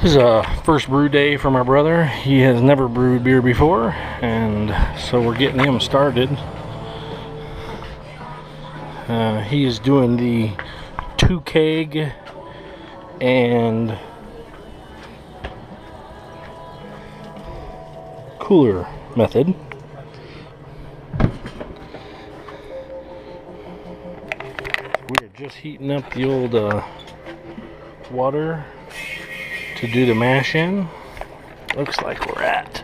This is a first brew day for my brother. He has never brewed beer before, and so we're getting him started. He is doing the 2 keg and cooler method. We're just heating up the old water to do the mash in. Looks like we're at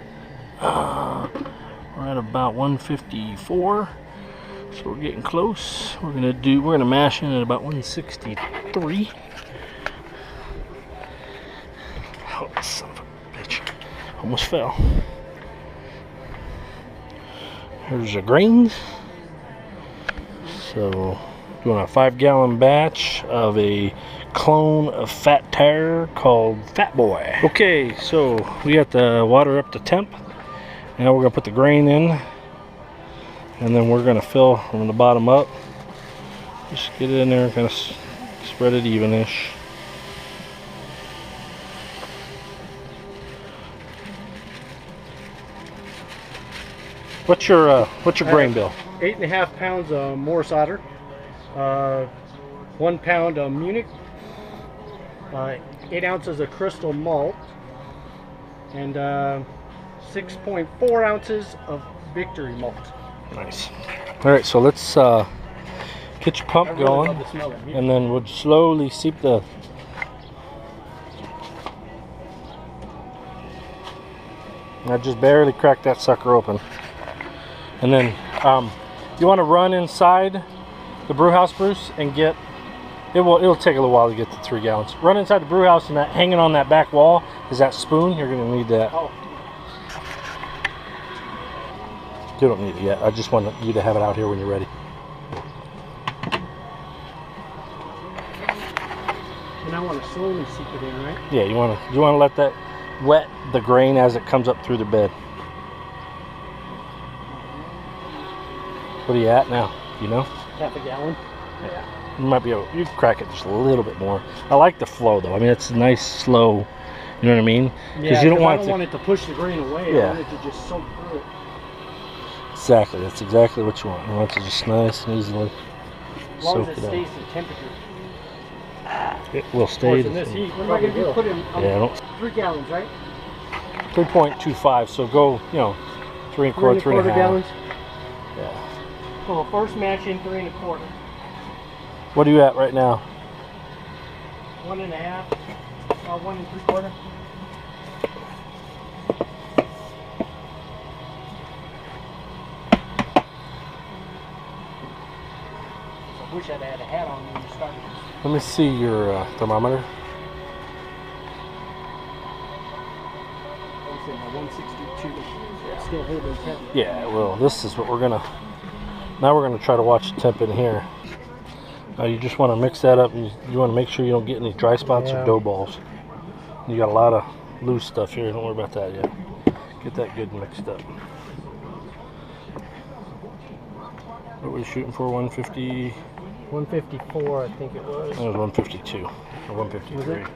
about 154, so we're getting close. We're gonna mash in at about 163. Oh, son of a bitch! Almost fell. Here's the grains. So doing a 5-gallon batch of a clone of Fat Tire called Fat Boy. Okay, so we got the water up to temp. Now we're gonna put the grain in, and then we're gonna fill from the bottom up. Just get it in there, kind of spread it evenish. What's your grain bill? 8.5 pounds of Morris Otter, 1 pound of Munich, 8 ounces of crystal malt, and 6.4 ounces of Victory malt. Nice. All right, so let's get your pump going, and then we'll slowly seep the. I just barely cracked that sucker open, and then you want to run inside the brew house, Bruce, and get. It'll take a little while to get to 3 gallons. Run inside the brew house, and that hanging on that back wall is that spoon. You're gonna need that. Oh. You don't need it yet. I just want you to have it out here when you're ready. And I want to slowly seep it in, right? Yeah, you want to let that wet the grain as it comes up through the bed. What are you at now? You know? Half a gallon. Yeah. You might be able. You can crack it just a little bit more. I like the flow though. I mean, it's nice, slow. You know what I mean? Yeah. You don't want it to push the grain away. Yeah. I want it to just soak through it. Exactly. That's exactly what you want. You want it to just nice and easily As long soak as it it stays out. the temperature. It will stay. In this heat, what am I going to do? Put in 3 gallons, right? 3.25. So go, 3 1/4, 3 1/2 gallons. Yeah. So first match in 3 1/4. What are you at right now? 1 1/2. 1 3/4. I wish I'd had a hat on when you started. Let me see your thermometer. I was at 162. It's still holding temp. Yeah, well, this is what we're gonna. Now we're gonna try to watch the temp in here. You just want to mix that up. You want to make sure you don't get any dry spots or dough balls. You got a lot of loose stuff here. Don't worry about that yet. Get that good mixed up. What were we shooting for? 150. 154, I think it was. That was 152 or 153. Yeah.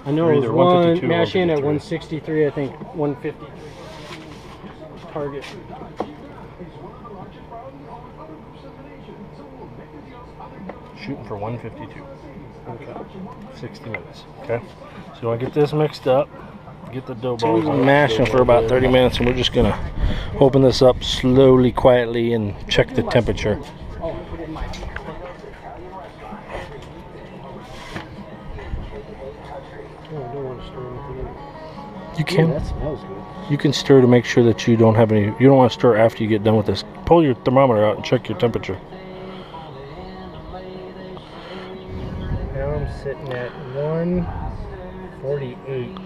I know it was one mash in at 163. I think 150 target. Shooting for 152. Okay. 60 minutes. Okay. So you want to get this mixed up. Get the dough balls. We've been mashing for about 30 minutes, and we're just gonna open this up slowly, quietly, and check the temperature. You can. That smells good. You can stir to make sure that you don't have any. You don't want to stir after you get done with this. Pull your thermometer out and check your temperature. Now I'm sitting at 148.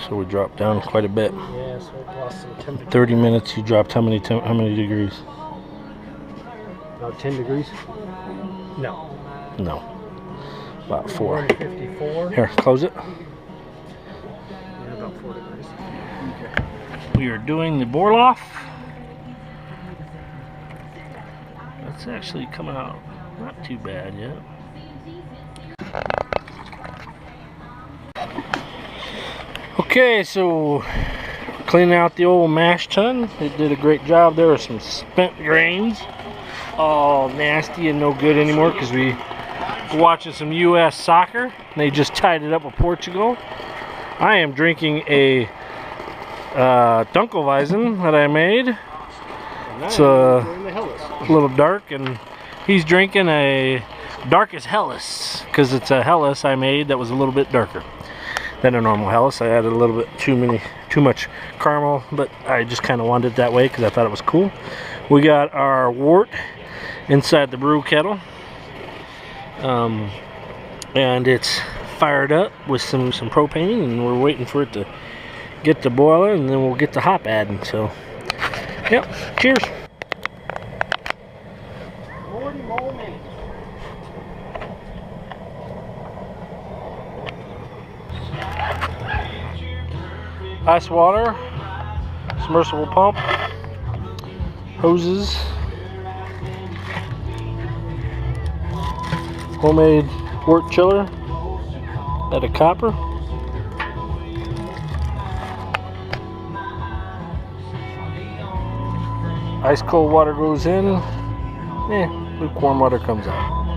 So we dropped down quite a bit. Yeah, so I lost some temperature. 30 minutes. You dropped how many degrees? About 10 degrees. No. No. About 4. 154. Here, close it. Yeah, about 4 degrees. Okay. We are doing the Borloff. That's actually coming out not too bad yet. Okay, so cleaning out the old mash tun. It did a great job. There were some spent grains, all nasty and no good anymore because we were watching some U.S. soccer. They just tied it up with Portugal. I am drinking a Dunkelweizen that I made. It's a little dark, and he's drinking a Darkest Helles because it's a Helles I made that was a little bit darker than a normal Helles. I added a little bit too much caramel, but I just kind of wanted it that way because I thought it was cool. We got our wort inside the brew kettle, and it's fired up with some propane, and we're waiting for it to get to boiling, and then we'll get the hop adding. So, yep. Cheers. Ice water, submersible pump, hoses, homemade wort chiller out of copper, ice cold water goes in, lukewarm water comes out.